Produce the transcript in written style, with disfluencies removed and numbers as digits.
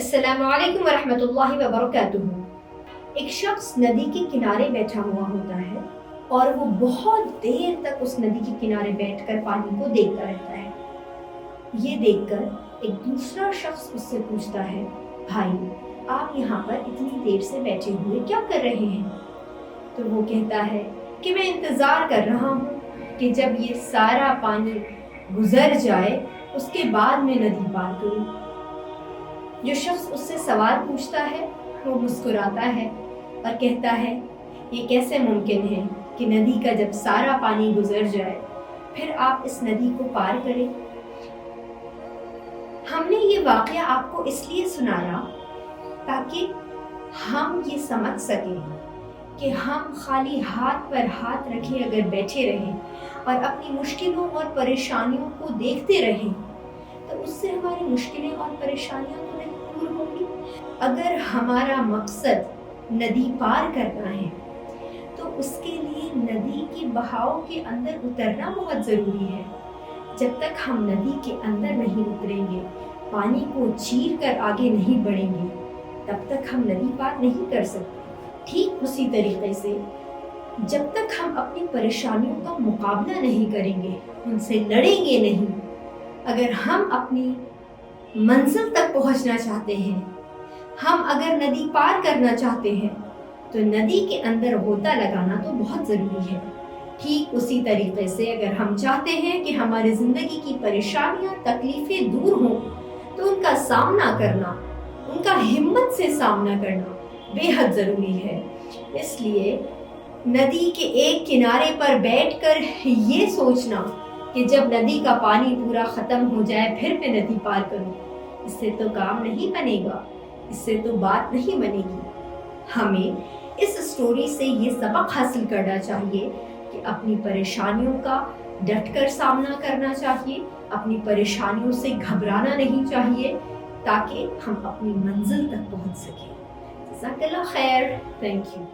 السلام علیکم ورحمۃ اللہ وبرکاتہ۔ ایک شخص ندی کے کنارے بیٹھا ہوا ہوتا ہے اور وہ بہت دیر تک اس ندی کے کنارے بیٹھ کر پانی کو دیکھتا رہتا ہے۔ یہ دیکھ کر ایک دوسرا شخص اس سے پوچھتا ہے، بھائی آپ یہاں پر اتنی دیر سے بیٹھے ہوئے کیا کر رہے ہیں؟ تو وہ کہتا ہے کہ میں انتظار کر رہا ہوں کہ جب یہ سارا پانی گزر جائے اس کے بعد میں ندی پار کروں۔ جو شخص اس سے سوال پوچھتا ہے وہ مسکراتا ہے اور کہتا ہے، یہ کیسے ممکن ہے کہ ندی کا جب سارا پانی گزر جائے پھر آپ اس ندی کو پار کریں؟ ہم نے یہ واقعہ آپ کو اس لیے سنایا تاکہ ہم یہ سمجھ سکیں کہ ہم خالی ہاتھ پر ہاتھ رکھے اگر بیٹھے رہیں اور اپنی مشکلوں اور پریشانیوں کو دیکھتے رہیں تو اس سے ہماری مشکلیں اور پریشانیاں تو نہیں دور ہوں گی۔ اگر ہمارا مقصد ندی پار کرنا ہے تو اس کے لیے ندی کے بہاؤ کے اندر اترنا بہت ضروری ہے۔ جب تک ہم ندی کے اندر نہیں اتریں گے، پانی کو چیر کر آگے نہیں بڑھیں گے، تب تک ہم ندی پار نہیں کر سکتے۔ ٹھیک اسی طریقے سے جب تک ہم اپنی پریشانیوں کا مقابلہ نہیں کریں گے، ان سے لڑیں گے نہیں، اگر ہم اپنی منزل تک پہنچنا چاہتے ہیں، ہم اگر ندی پار کرنا چاہتے ہیں تو ندی کے اندر غوطہ لگانا تو بہت ضروری ہے۔ ٹھیک اسی طریقے سے اگر ہم چاہتے ہیں کہ ہماری زندگی کی پریشانیاں تکلیفیں دور ہوں تو ان کا سامنا کرنا، ان کا ہمت سے سامنا کرنا بے حد ضروری ہے۔ اس لیے ندی کے ایک کنارے پر بیٹھ کر یہ سوچنا کہ جب ندی کا پانی پورا ختم ہو جائے پھر میں ندی پار کروں، اس سے تو کام نہیں بنے گا، اس سے تو بات نہیں بنے گی۔ ہمیں اس سٹوری سے یہ سبق حاصل کرنا چاہیے کہ اپنی پریشانیوں کا ڈٹ کر سامنا کرنا چاہیے، اپنی پریشانیوں سے گھبرانا نہیں چاہیے تاکہ ہم اپنی منزل تک پہنچ سکیں۔ جزاک اللہ خیر، تھینک یو۔